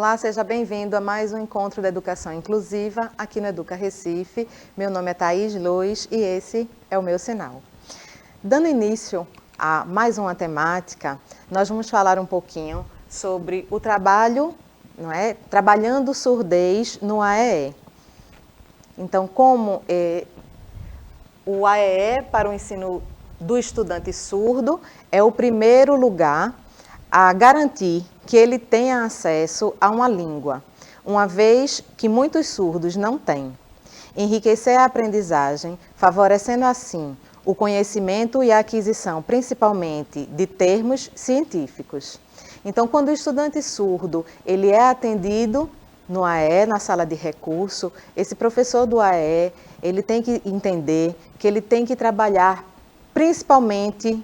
Olá, seja bem-vindo a mais um encontro da Educação Inclusiva aqui no Educa Recife. Meu nome é Thaís Lois e esse é o meu sinal. Dando início a mais uma temática, nós vamos falar um pouquinho sobre o trabalho, trabalhando surdez no AEE. Então, como o AEE para o ensino do estudante surdo é o primeiro lugar a garantir que ele tenha acesso a uma língua, uma vez que muitos surdos não têm. Enriquecer a aprendizagem, favorecendo assim o conhecimento e a aquisição, principalmente de termos científicos. Então, quando o estudante surdo ele é atendido no AE, na sala de recurso, esse professor do AE, ele tem que entender que ele tem que trabalhar principalmente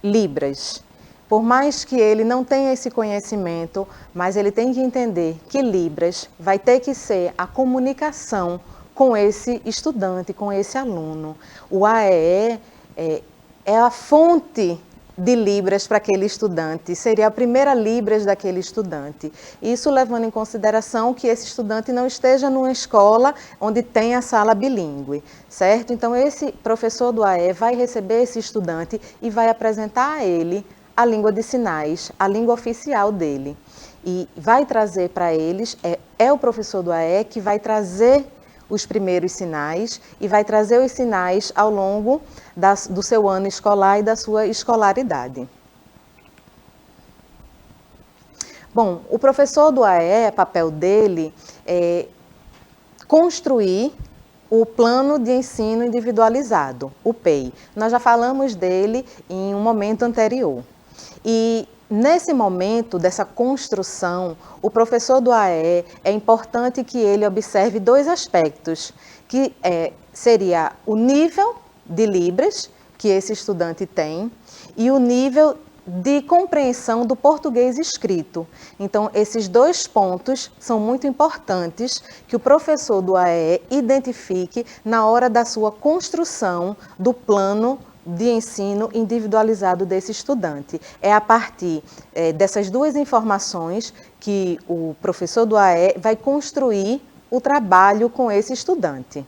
Libras. Por mais que ele não tenha esse conhecimento, mas ele tem que entender que Libras vai ter que ser a comunicação com esse estudante, com esse aluno. O AEE é a fonte de Libras para aquele estudante, seria a primeira Libras daquele estudante. Isso levando em consideração que esse estudante não esteja numa escola onde tem a sala bilíngue, certo? Então esse professor do AE vai receber esse estudante e vai apresentar a ele a língua de sinais, a língua oficial dele. E vai trazer para eles, é o professor do AE que vai trazer os primeiros sinais e vai trazer os sinais ao longo do seu ano escolar e da sua escolaridade. Bom, o professor do AE, papel dele é construir o Plano de Ensino Individualizado, o PEI. Nós já falamos dele em um momento anterior. E nesse momento dessa construção, o professor do AE é importante que ele observe dois aspectos, que seria o nível de Libras que esse estudante tem e o nível de compreensão do português escrito. Então, esses dois pontos são muito importantes que o professor do AE identifique na hora da sua construção do plano de ensino individualizado desse estudante. É a partir dessas duas informações que o professor do AE vai construir o trabalho com esse estudante.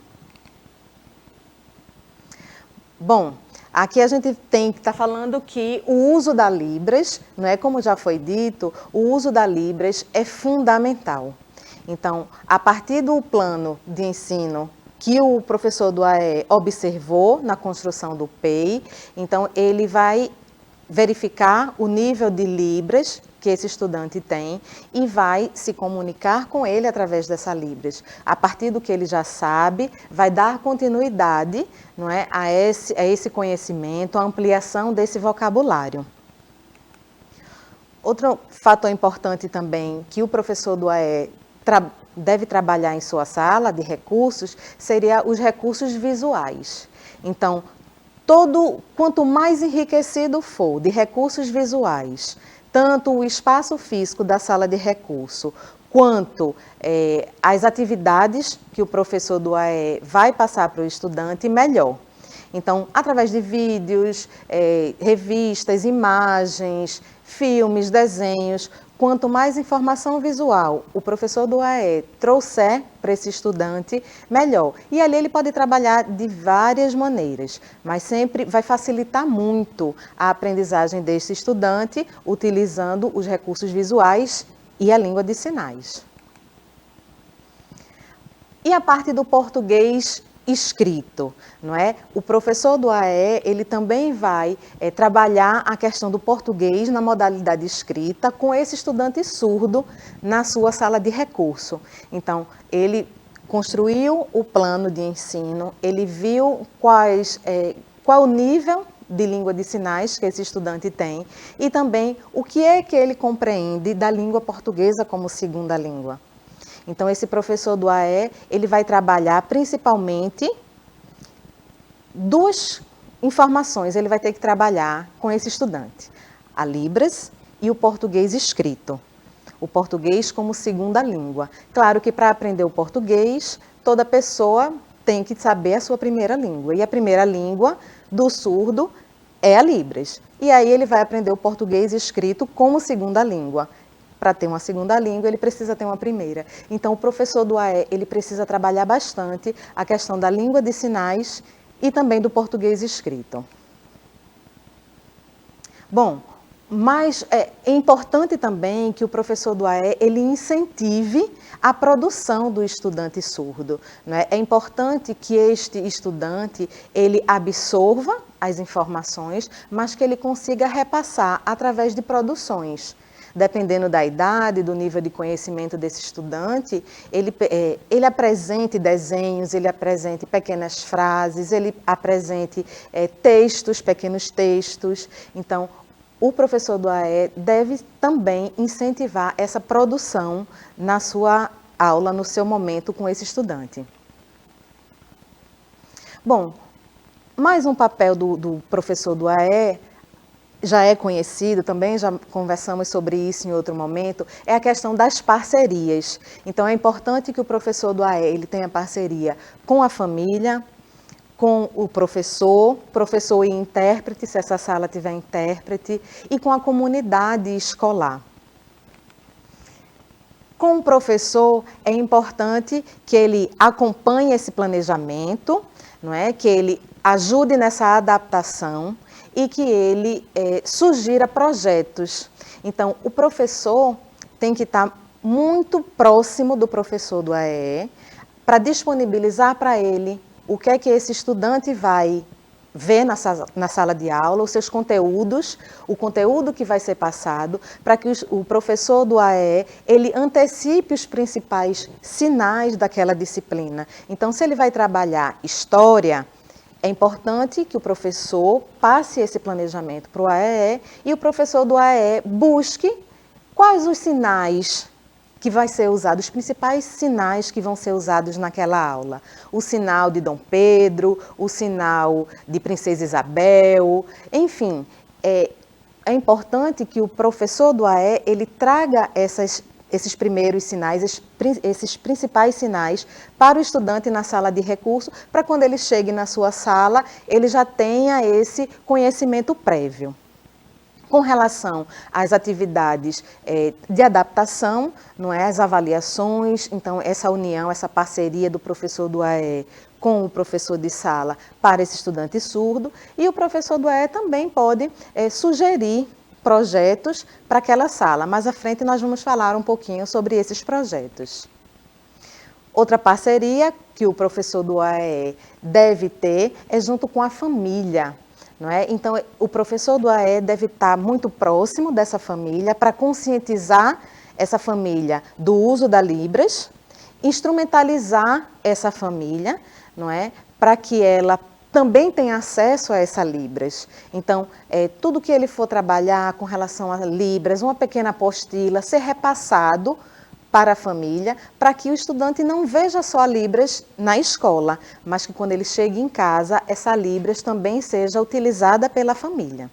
Bom, aqui a gente tem que estar falando que o uso da Libras, não é como já foi dito, o uso da Libras é fundamental. Então, a partir do plano de ensino que o professor do AE observou na construção do PEI, então ele vai verificar o nível de Libras que esse estudante tem e vai se comunicar com ele através dessa Libras. A partir do que ele já sabe, vai dar continuidade, não é, a esse conhecimento, a ampliação desse vocabulário. Outro fator importante também que o professor do AE deve trabalhar em sua sala de recursos seria os recursos visuais. Então, quanto mais enriquecido for de recursos visuais, tanto o espaço físico da sala de recurso, quanto as atividades que o professor do AE vai passar para o estudante, melhor. Então, através de vídeos, revistas, imagens, filmes, desenhos, quanto mais informação visual o professor do AE trouxer para esse estudante, melhor. E ali ele pode trabalhar de várias maneiras, mas sempre vai facilitar muito a aprendizagem desse estudante, utilizando os recursos visuais e a língua de sinais. E a parte do português escrito, não é? O professor do AE, ele também vai trabalhar a questão do português na modalidade escrita com esse estudante surdo na sua sala de recurso. Então, construiu o plano de ensino, ele viu qual o nível de língua de sinais que esse estudante tem e também o que é que ele compreende da língua portuguesa como segunda língua. Então, esse professor do AE, ele vai trabalhar principalmente duas informações, ele vai ter que trabalhar com esse estudante, a Libras e o português escrito, o português como segunda língua. Claro que para aprender o português, toda pessoa tem que saber a sua primeira língua, e a primeira língua do surdo é a Libras. E aí ele vai aprender o português escrito como segunda língua. para ter uma segunda língua, ele precisa ter uma primeira. Então, o professor do AE, ele precisa trabalhar bastante a questão da língua de sinais e também do português escrito. Bom, mas é importante também que o professor do AE, ele incentive a produção do estudante surdo, né? É importante que este estudante, ele absorva as informações, mas que ele consiga repassar através de produções. Dependendo da idade, do nível de conhecimento desse estudante, ele apresente desenhos, ele apresente pequenas frases, ele apresente textos, pequenos textos. Então, o professor do AE deve também incentivar essa produção na sua aula, no seu momento com esse estudante. Bom, mais um papel do professor do AE, já é conhecido também, já conversamos sobre isso em outro momento, é a questão das parcerias. Então, é importante que o professor do AE ele tenha parceria com a família, com o professor e intérprete, se essa sala tiver intérprete, e com a comunidade escolar. Com o professor, é importante que ele acompanhe esse planejamento, não é? Que ele ajude nessa adaptação e que ele sugira projetos. Então, o professor tem que estar muito próximo do professor do AE para disponibilizar para ele o que é que esse estudante vai ver na sala de aula, os seus conteúdos, o conteúdo que vai ser passado, para que o professor do AE, ele antecipe os principais sinais daquela disciplina. Então, se ele vai trabalhar história, é importante que o professor passe esse planejamento para o AE e o professor do AE busque quais os sinais que vai ser usado, os principais sinais que vão ser usados naquela aula. O sinal de Dom Pedro, o sinal de Princesa Isabel, enfim, é importante que o professor do AE, ele traga esses primeiros sinais, esses principais sinais para o estudante na sala de recurso, para quando ele chegue na sua sala, ele já tenha esse conhecimento prévio. Com relação às atividades de adaptação, não é? As avaliações, então essa união, essa parceria do professor do AE com o professor de sala para esse estudante surdo, e o professor do AE também pode sugerir projetos para aquela sala. Mais à frente nós vamos falar um pouquinho sobre esses projetos. Outra parceria que o professor do AE deve ter é junto com a família. Não é? Então, o professor do AE deve estar muito próximo dessa família para conscientizar essa família do uso da Libras, instrumentalizar essa família, não é? Para que ela também tenha acesso a essa Libras. Então, tudo que ele for trabalhar com relação a Libras, uma pequena apostila, ser repassado para a família, para que o estudante não veja só a Libras na escola, mas que quando ele chegue em casa, essa Libras também seja utilizada pela família.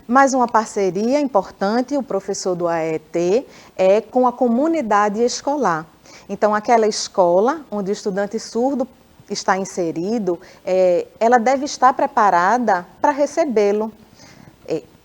Mais uma parceria importante, o professor do AET, é com a comunidade escolar. Então, aquela escola onde o estudante surdo está inserido, ela deve estar preparada para recebê-lo.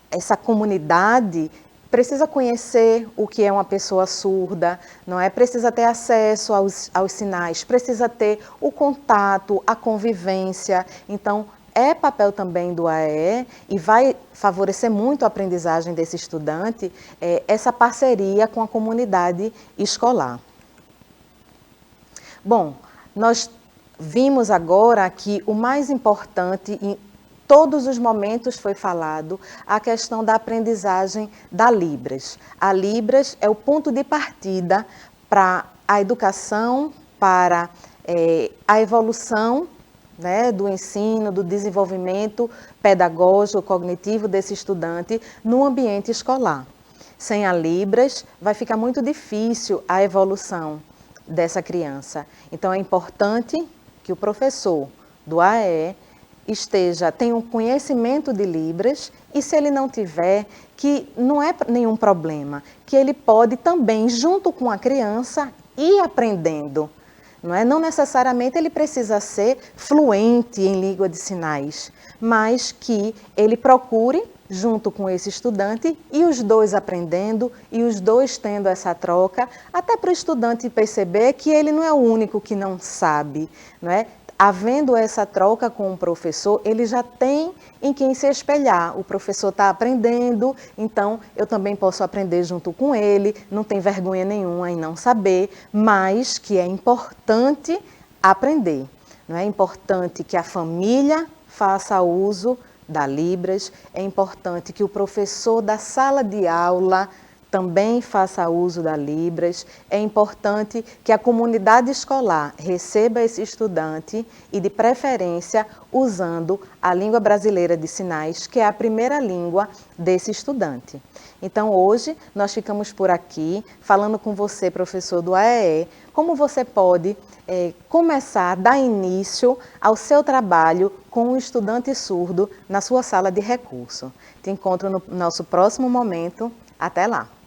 Essa comunidade precisa conhecer o que é uma pessoa surda, não é? Precisa ter acesso aos sinais, precisa ter o contato, a convivência. Então, é papel também do AE e vai favorecer muito a aprendizagem desse estudante, essa parceria com a comunidade escolar. Bom, nós vimos agora que o mais importante em todos os momentos foi falado a questão da aprendizagem da Libras. A Libras é o ponto de partida para a educação, para a evolução, né, do ensino, do desenvolvimento pedagógico, cognitivo desse estudante no ambiente escolar. Sem a Libras, vai ficar muito difícil a evolução dessa criança. Então, é importante que o professor do AE tenha um conhecimento de Libras e, se ele não tiver, que não é nenhum problema, que ele pode também, junto com a criança, ir aprendendo. Não necessariamente ele precisa ser fluente em língua de sinais, mas que ele procure junto com esse estudante e os dois aprendendo e os dois tendo essa troca, até para o estudante perceber que ele não é o único que não sabe, não é? Havendo essa troca com o professor, ele já tem em quem se espelhar. O professor está aprendendo, então eu também posso aprender junto com ele, não tem vergonha nenhuma em não saber, mas que é importante aprender. Não é importante que a família faça uso da Libras, é importante que o professor da sala de aula também faça uso da Libras, é importante que a comunidade escolar receba esse estudante e, de preferência, usando a língua brasileira de sinais, que é a primeira língua desse estudante. Então, hoje, nós ficamos por aqui, falando com você, professor do AEE, como você pode começar a dar início ao seu trabalho com um estudante surdo na sua sala de recurso. Te encontro no nosso próximo momento. Até lá!